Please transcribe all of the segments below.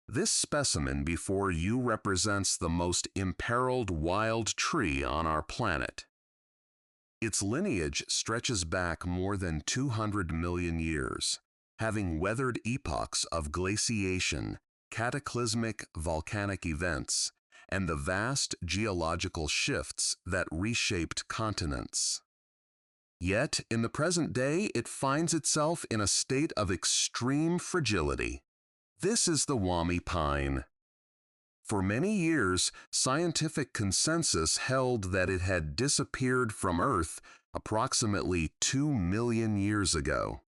This specimen before you represents the most imperiled wild tree on our planet. Its lineage stretches back more than 200 million years, having weathered epochs of glaciation, cataclysmic volcanic events, and the vast geological shifts that reshaped continents. Yet, in the present day, it finds itself in a state of extreme fragility. This is the Wollemi Pine. For many years, scientific consensus held that it had disappeared from Earth approximately 2 million years ago.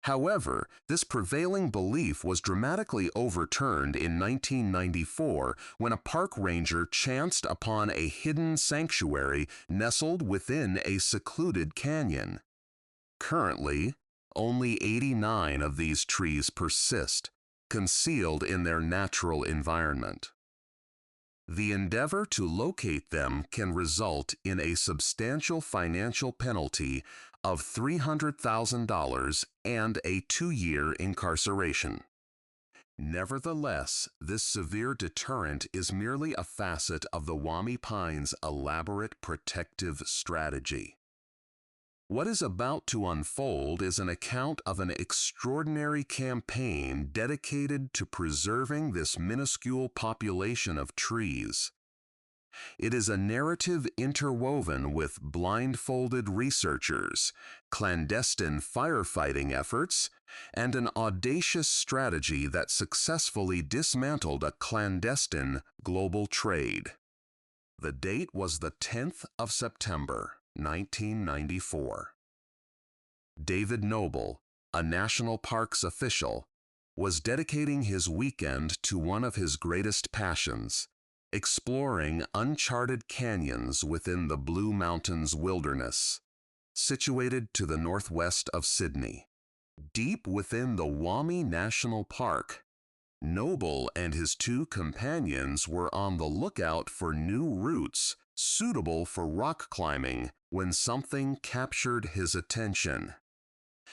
However, this prevailing belief was dramatically overturned in 1994 when a park ranger chanced upon a hidden sanctuary nestled within a secluded canyon. Currently, only 89 of these trees persist, concealed in their natural environment. The endeavor to locate them can result in a substantial financial penalty of $300,000 and a 2-year incarceration. Nevertheless, this severe deterrent is merely a facet of the Wollemi Pine's elaborate protective strategy. What is about to unfold is an account of an extraordinary campaign dedicated to preserving this minuscule population of trees. It is a narrative interwoven with blindfolded researchers, clandestine firefighting efforts, and an audacious strategy that successfully dismantled a clandestine global trade. The date was the 10th of September, 1994. David Noble, a national parks official, was dedicating his weekend to one of his greatest passions, exploring uncharted canyons within the Blue Mountains wilderness, situated to the northwest of Sydney. Deep within the Wollemi National Park, Noble and his 2 companions were on the lookout for new routes suitable for rock climbing when something captured his attention.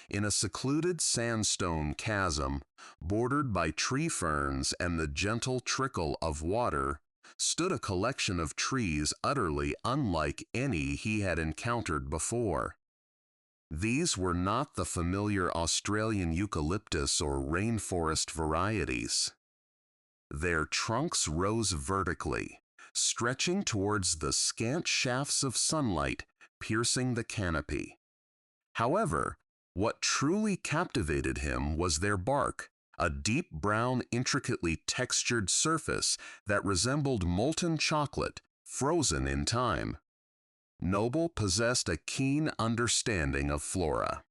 In a secluded sandstone chasm, bordered by tree ferns and the gentle trickle of water, stood a collection of trees utterly unlike any he had encountered before. These were not the familiar Australian eucalyptus or rainforest varieties. Their trunks rose vertically, stretching towards the scant shafts of sunlight piercing the canopy. However, what truly captivated him was their bark, a deep brown, intricately textured surface that resembled molten chocolate, frozen in time. Noble possessed a keen understanding of flora.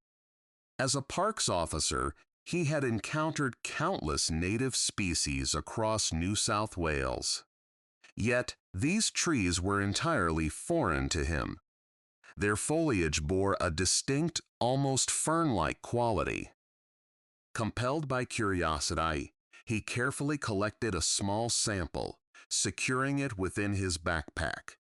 As a parks officer, he had encountered countless native species across New South Wales. Yet, these trees were entirely foreign to him. Their foliage bore a distinct, almost fern-like quality. Compelled by curiosity, he carefully collected a small sample, securing it within his backpack.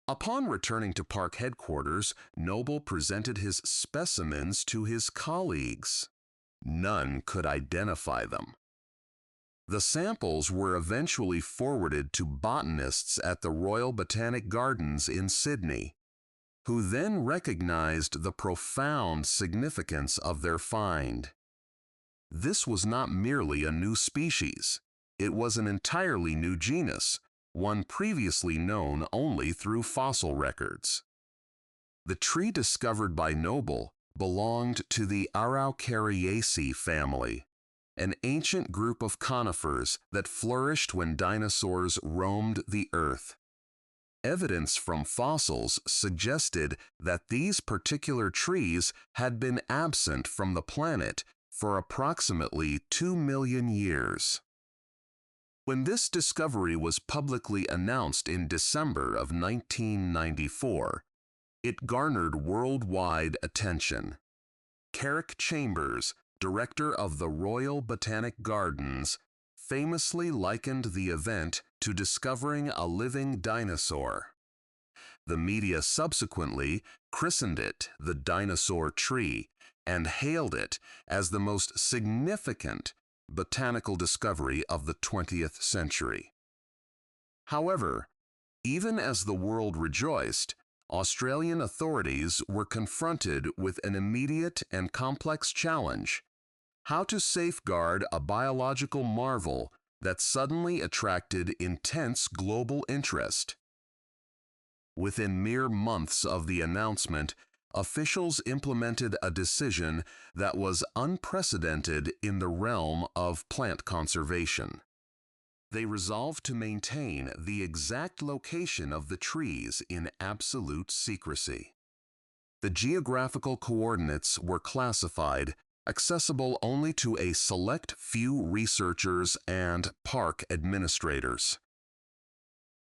Upon returning to park headquarters, Noble presented his specimens to his colleagues. None could identify them. The samples were eventually forwarded to botanists at the Royal Botanic Gardens in Sydney, who then recognized the profound significance of their find. This was not merely a new species. It was an entirely new genus, one previously known only through fossil records. The tree discovered by Noble belonged to the Araucariaceae family, an ancient group of conifers that flourished when dinosaurs roamed the earth. Evidence from fossils suggested that these particular trees had been absent from the planet for approximately 2 million years. When this discovery was publicly announced in December of 1994, it garnered worldwide attention. Carrick Chambers, director of the Royal Botanic Gardens, famously likened the event to discovering a living dinosaur. The media subsequently christened it the dinosaur tree and hailed it as the most significant botanical discovery of the 20th century. However, even as the world rejoiced, Australian authorities were confronted with an immediate and complex challenge: how to safeguard a biological marvel that suddenly attracted intense global interest. Within mere months of the announcement, officials implemented a decision that was unprecedented in the realm of plant conservation. They resolved to maintain the exact location of the trees in absolute secrecy. The geographical coordinates were classified, accessible only to a select few researchers and park administrators.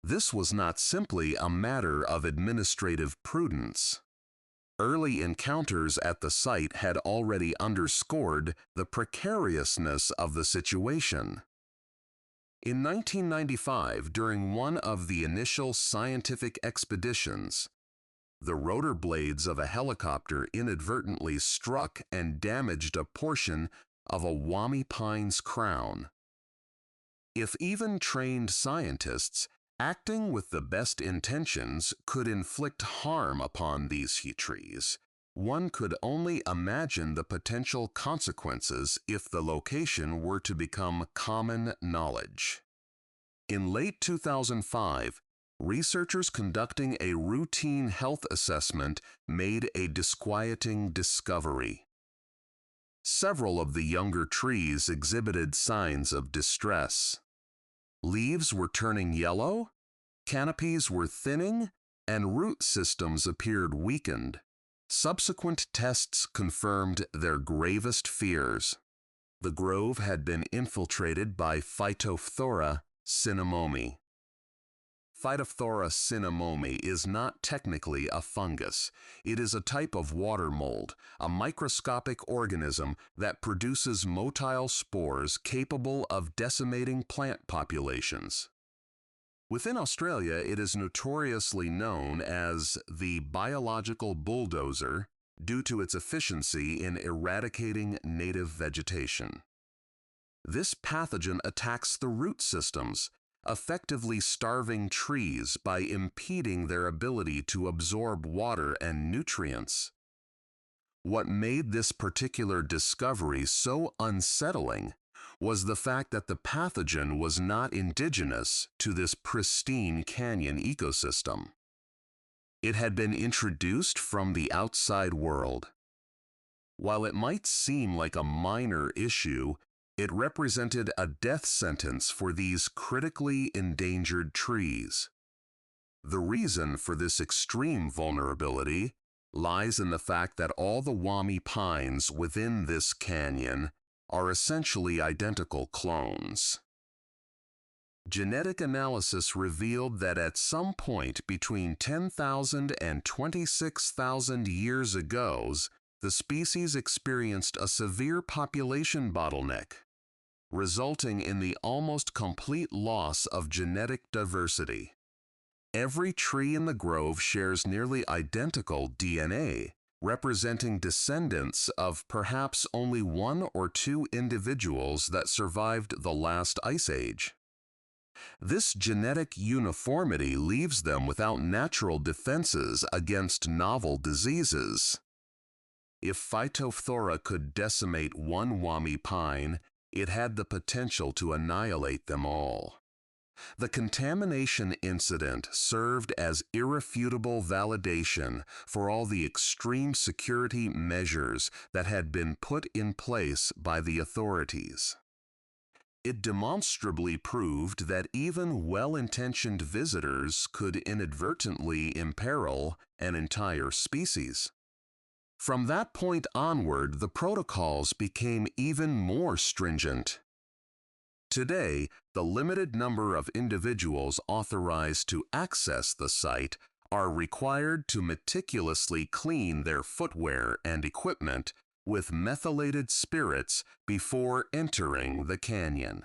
This was not simply a matter of administrative prudence. Early encounters at the site had already underscored the precariousness of the situation. In 1995, during one of the initial scientific expeditions, the rotor blades of a helicopter inadvertently struck and damaged a portion of a Wollemi Pine's crown. If even trained scientists, acting with the best intentions, could inflict harm upon these trees, one could only imagine the potential consequences if the location were to become common knowledge. In late 2005, researchers conducting a routine health assessment made a disquieting discovery. Several of the younger trees exhibited signs of distress. Leaves were turning yellow, canopies were thinning, and root systems appeared weakened. Subsequent tests confirmed their gravest fears. The grove had been infiltrated by Phytophthora cinnamomi. Phytophthora cinnamomi is not technically a fungus. It is a type of water mold, a microscopic organism that produces motile spores capable of decimating plant populations. Within Australia, it is notoriously known as the biological bulldozer due to its efficiency in eradicating native vegetation. This pathogen attacks the root systems, effectively starving trees by impeding their ability to absorb water and nutrients. What made this particular discovery so unsettling was the fact that the pathogen was not indigenous to this pristine canyon ecosystem. It had been introduced from the outside world. While it might seem like a minor issue, it represented a death sentence for these critically endangered trees. The reason for this extreme vulnerability lies in the fact that all the Wollemi pines within this canyon are essentially identical clones. Genetic analysis revealed that at some point between 10,000 and 26,000 years ago, the species experienced a severe population bottleneck, resulting in the almost complete loss of genetic diversity. Every tree in the grove shares nearly identical DNA, representing descendants of perhaps only one or two individuals that survived the last ice age. This genetic uniformity leaves them without natural defenses against novel diseases. If Phytophthora could decimate one Wollemi pine, it had the potential to annihilate them all. The contamination incident served as irrefutable validation for all the extreme security measures that had been put in place by the authorities. It demonstrably proved that even well-intentioned visitors could inadvertently imperil an entire species. From that point onward, the protocols became even more stringent. Today, the limited number of individuals authorized to access the site are required to meticulously clean their footwear and equipment with methylated spirits before entering the canyon.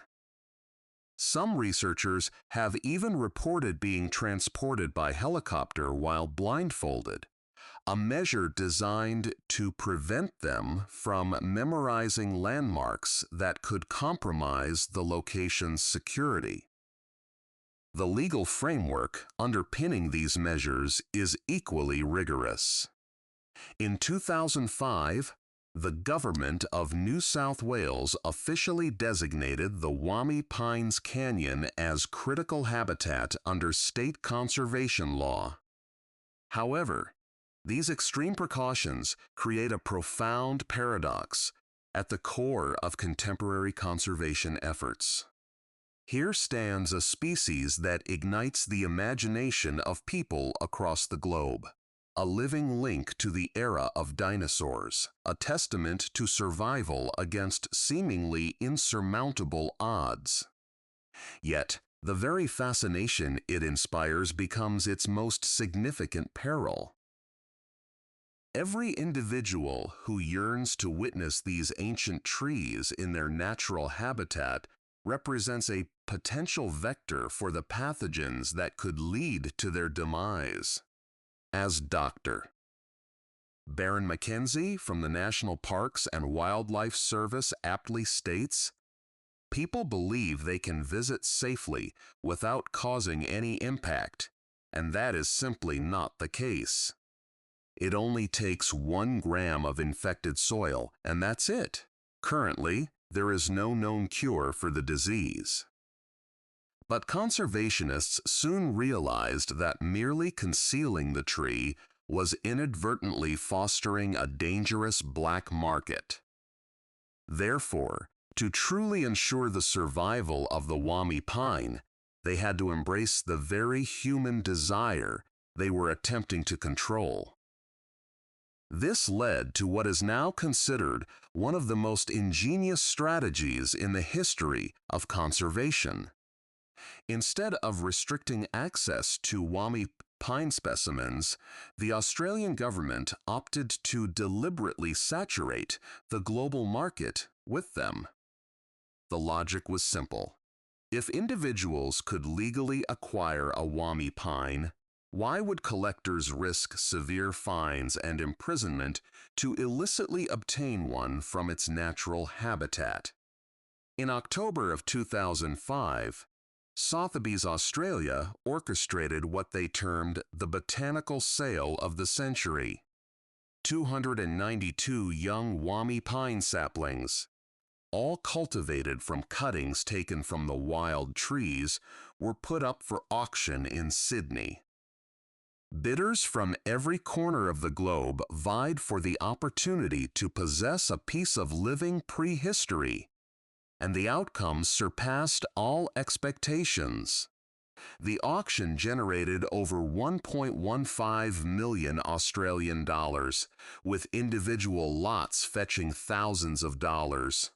Some researchers have even reported being transported by helicopter while blindfolded, a measure designed to prevent them from memorizing landmarks that could compromise the location's security. The legal framework underpinning these measures is equally rigorous. In 2005, the government of New South Wales officially designated the Wollemi Pines Canyon as critical habitat under state conservation law. However, these extreme precautions create a profound paradox at the core of contemporary conservation efforts. Here stands a species that ignites the imagination of people across the globe, a living link to the era of dinosaurs, a testament to survival against seemingly insurmountable odds. Yet, the very fascination it inspires becomes its most significant peril. Every individual who yearns to witness these ancient trees in their natural habitat represents a potential vector for the pathogens that could lead to their demise. As Dr. Baron McKenzie from the National Parks and Wildlife Service aptly states, people believe they can visit safely without causing any impact, and that is simply not the case. It only takes 1 gram of infected soil, and that's it. Currently, there is no known cure for the disease. But conservationists soon realized that merely concealing the tree was inadvertently fostering a dangerous black market. Therefore, to truly ensure the survival of the Wollemi pine, they had to embrace the very human desire they were attempting to control. This led to what is now considered one of the most ingenious strategies in the history of conservation. Instead of restricting access to Wollemi pine specimens, the Australian government opted to deliberately saturate the global market with them. The logic was simple. If individuals could legally acquire a Wollemi pine, why would collectors risk severe fines and imprisonment to illicitly obtain one from its natural habitat? In October of 2005, Sotheby's Australia orchestrated what they termed the botanical sale of the century. 292 young Wollemi pine saplings, all cultivated from cuttings taken from the wild trees, were put up for auction in Sydney. Bidders from every corner of the globe vied for the opportunity to possess a piece of living prehistory, and the outcome surpassed all expectations. The auction generated over 1.15 million Australian dollars, with individual lots fetching thousands of dollars.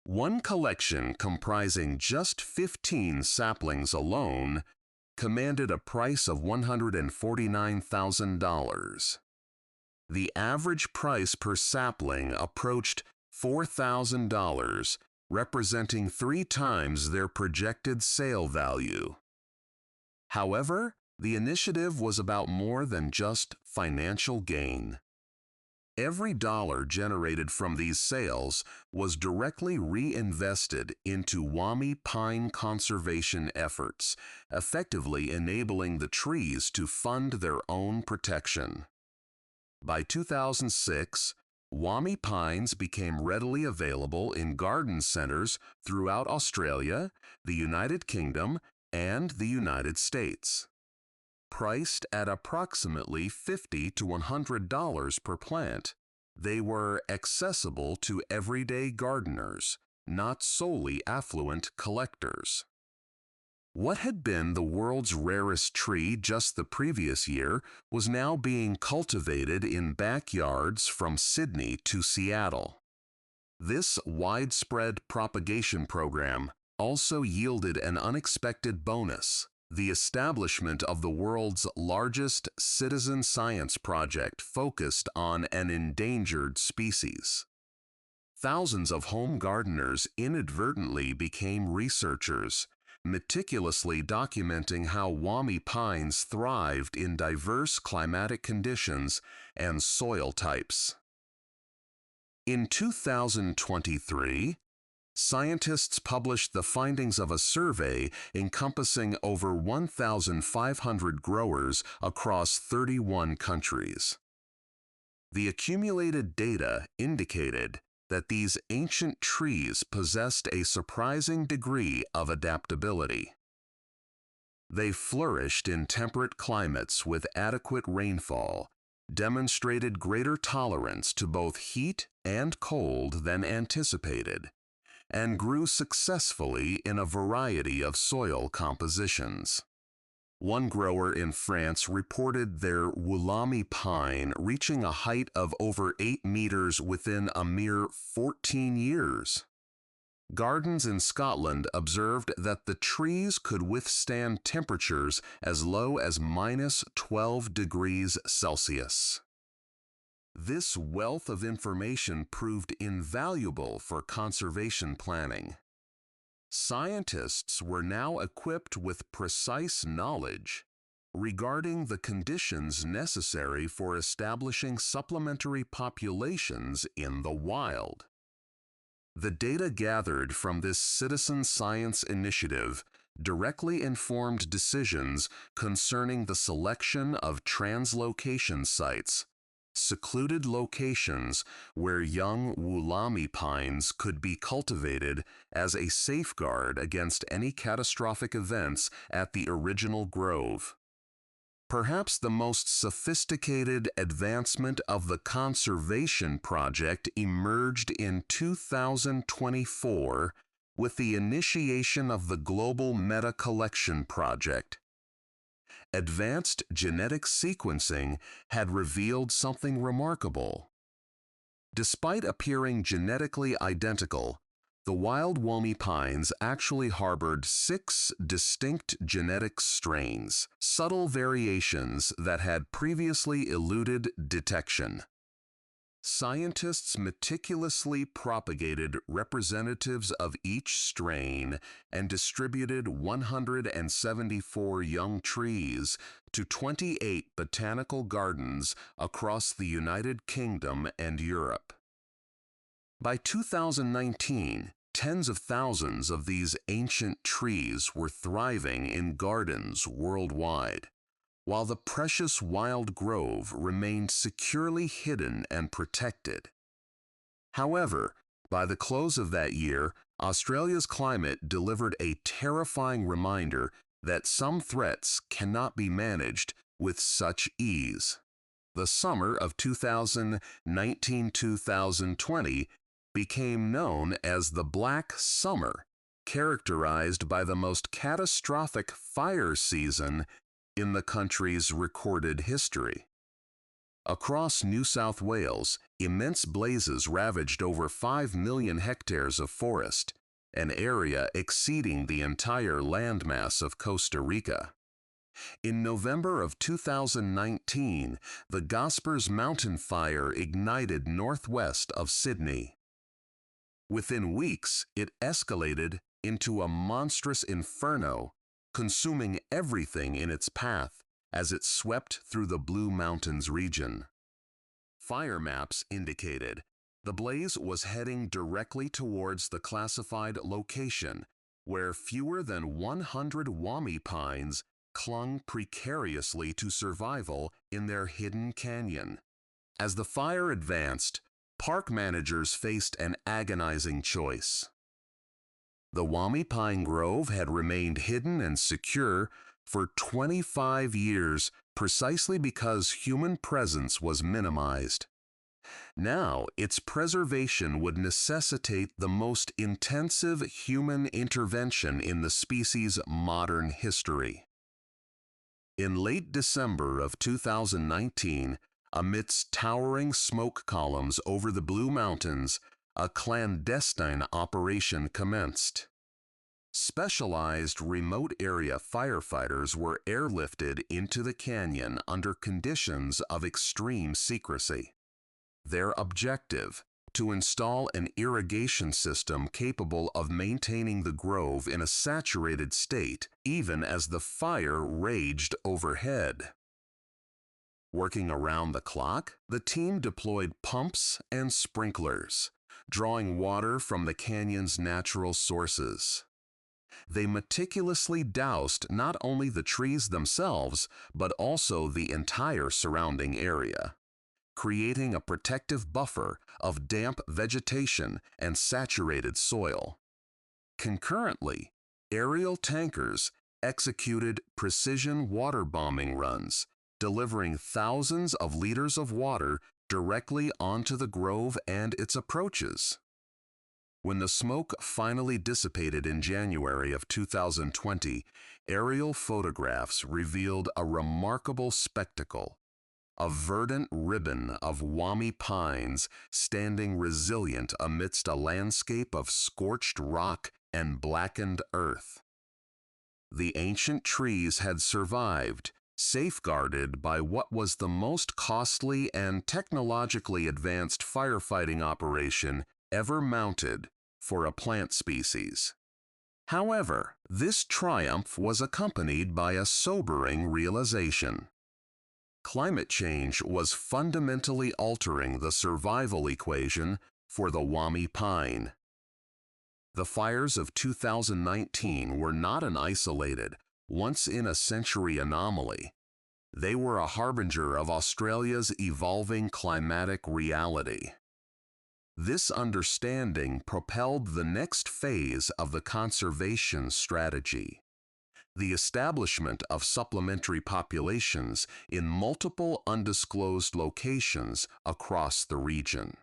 One collection comprising just 15 saplings alone commanded a price of $149,000. The average price per sapling approached $4,000, representing 3 times their projected sale value. However, the initiative was about more than just financial gain. Every dollar generated from these sales was directly reinvested into Wollemi pine conservation efforts, effectively enabling the trees to fund their own protection. By 2006, Wollemi pines became readily available in garden centers throughout Australia, the United Kingdom, and the United States. Priced at approximately $50 to $100 per plant, they were accessible to everyday gardeners, not solely affluent collectors. What had been the world's rarest tree just the previous year was now being cultivated in backyards from Sydney to Seattle. This widespread propagation program also yielded an unexpected bonus: the establishment of the world's largest citizen science project focused on an endangered species. Thousands of home gardeners inadvertently became researchers, meticulously documenting how Wollemi pines thrived in diverse climatic conditions and soil types. In 2023, scientists published the findings of a survey encompassing over 1,500 growers across 31 countries. The accumulated data indicated that these ancient trees possessed a surprising degree of adaptability. They flourished in temperate climates with adequate rainfall, demonstrated greater tolerance to both heat and cold than anticipated, and grew successfully in a variety of soil compositions. One grower in France reported their Wollemi pine reaching a height of over 8 meters within a mere 14 years. Gardens in Scotland observed that the trees could withstand temperatures as low as -12 degrees Celsius. This wealth of information proved invaluable for conservation planning. Scientists were now equipped with precise knowledge regarding the conditions necessary for establishing supplementary populations in the wild. The data gathered from this citizen science initiative directly informed decisions concerning the selection of translocation sites, secluded locations where young Wollemi pines could be cultivated as a safeguard against any catastrophic events at the original grove. Perhaps the most sophisticated advancement of the conservation project emerged in 2024 with the initiation of the Global Meta Collection Project. Advanced genetic sequencing had revealed something remarkable. Despite appearing genetically identical, the wild Wollemi pines actually harbored 6 distinct genetic strains, subtle variations that had previously eluded detection. Scientists meticulously propagated representatives of each strain and distributed 174 young trees to 28 botanical gardens across the United Kingdom and Europe. By 2019, tens of thousands of these ancient trees were thriving in gardens worldwide, while the precious wild grove remained securely hidden and protected. However, by the close of that year, Australia's climate delivered a terrifying reminder that some threats cannot be managed with such ease. The summer of 2019-2020 became known as the Black Summer, characterized by the most catastrophic fire season in the country's recorded history. Across New South Wales, immense blazes ravaged over 5 million hectares of forest, an area exceeding the entire landmass of Costa Rica. In November of 2019, the Gospers Mountain Fire ignited northwest of Sydney. Within weeks, it escalated into a monstrous inferno, consuming everything in its path as it swept through the Blue Mountains region. Fire maps indicated the blaze was heading directly towards the classified location, where fewer than 100 Wollemi pines clung precariously to survival in their hidden canyon. As the fire advanced, park managers faced an agonizing choice. The Wollemi Pine Grove had remained hidden and secure for 25 years precisely because human presence was minimized. Now, its preservation would necessitate the most intensive human intervention in the species' modern history. In late December of 2019, amidst towering smoke columns over the Blue Mountains, a clandestine operation commenced. Specialized remote area firefighters were airlifted into the canyon under conditions of extreme secrecy. Their objective: to install an irrigation system capable of maintaining the grove in a saturated state even as the fire raged overhead. Working around the clock, the team deployed pumps and sprinklers, drawing water from the canyon's natural sources. They meticulously doused not only the trees themselves, but also the entire surrounding area, creating a protective buffer of damp vegetation and saturated soil. Concurrently, aerial tankers executed precision water bombing runs, delivering thousands of liters of water directly onto the grove and its approaches. When the smoke finally dissipated in January of 2020, aerial photographs revealed a remarkable spectacle: a verdant ribbon of Wollemi pines standing resilient amidst a landscape of scorched rock and blackened earth. The ancient trees had survived, safeguarded by what was the most costly and technologically advanced firefighting operation ever mounted for a plant species. However, this triumph was accompanied by a sobering realization. Climate change was fundamentally altering the survival equation for the Wollemi pine. The fires of 2019 were not an isolated, once-in-a-century anomaly. They were a harbinger of Australia's evolving climatic reality. This understanding propelled the next phase of the conservation strategy: the establishment of supplementary populations in multiple undisclosed locations across the region.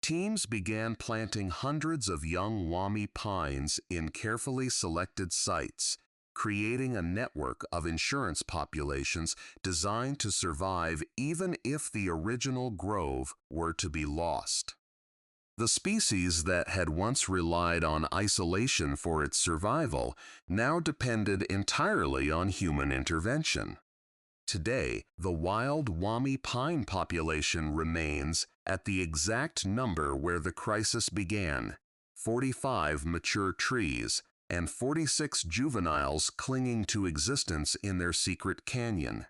Teams began planting hundreds of young Wollemi pines in carefully selected sites, creating a network of insurance populations designed to survive even if the original grove were to be lost. The species that had once relied on isolation for its survival now depended entirely on human intervention. Today, the wild Wollemi pine population remains at the exact number where the crisis began: 45 mature trees and 46 juveniles clinging to existence in their secret canyon.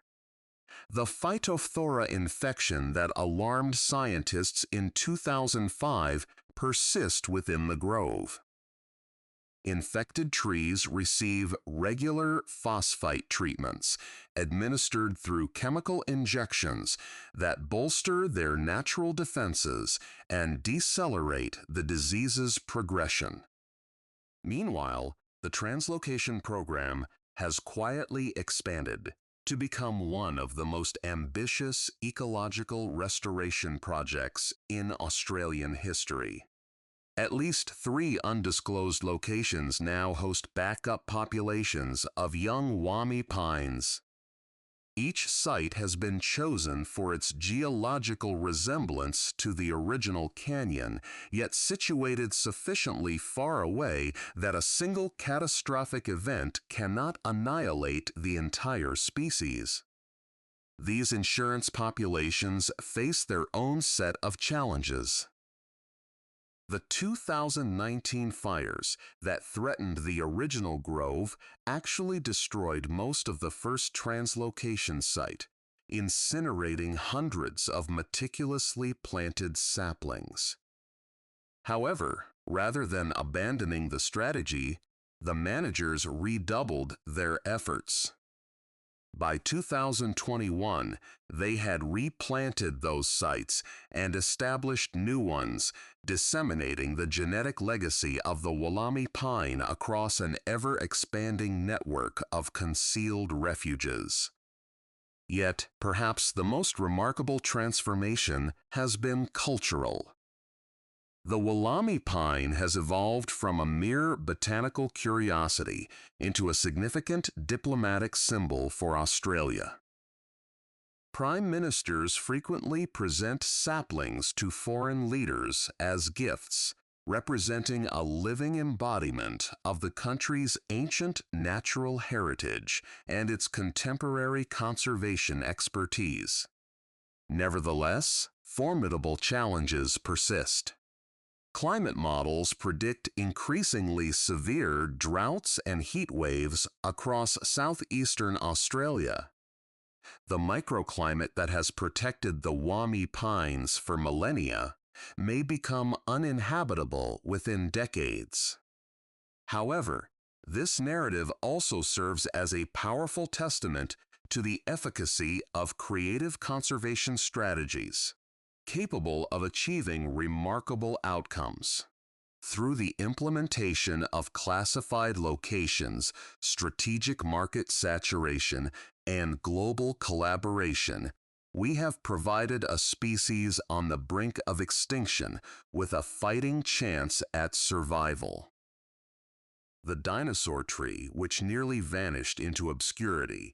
The Phytophthora infection that alarmed scientists in 2005 persists within the grove. Infected trees receive regular phosphite treatments administered through chemical injections that bolster their natural defenses and decelerate the disease's progression. Meanwhile, the translocation program has quietly expanded to become one of the most ambitious ecological restoration projects in Australian history. At least 3 undisclosed locations now host backup populations of young Wollemi pines. Each site has been chosen for its geological resemblance to the original canyon, yet situated sufficiently far away that a single catastrophic event cannot annihilate the entire species. These insurance populations face their own set of challenges. The 2019 fires that threatened the original grove actually destroyed most of the first translocation site, incinerating hundreds of meticulously planted saplings. However, rather than abandoning the strategy, the managers redoubled their efforts. By 2021, they had replanted those sites and established new ones, disseminating the genetic legacy of the Wollemi pine across an ever-expanding network of concealed refuges. Yet, perhaps the most remarkable transformation has been cultural. The Wollemi pine has evolved from a mere botanical curiosity into a significant diplomatic symbol for Australia. Prime ministers frequently present saplings to foreign leaders as gifts, representing a living embodiment of the country's ancient natural heritage and its contemporary conservation expertise. Nevertheless, formidable challenges persist. Climate models predict increasingly severe droughts and heat waves across southeastern Australia. The microclimate that has protected the Wollemi Pines for millennia may become uninhabitable within decades. However, this narrative also serves as a powerful testament to the efficacy of creative conservation strategies, capable of achieving remarkable outcomes. Through the implementation of classified locations, strategic market saturation, and global collaboration, we have provided a species on the brink of extinction with a fighting chance at survival. The dinosaur tree, which nearly vanished into obscurity,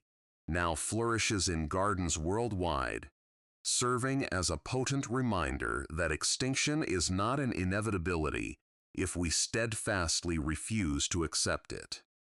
now flourishes in gardens worldwide, serving as a potent reminder that extinction is not an inevitability if we steadfastly refuse to accept it.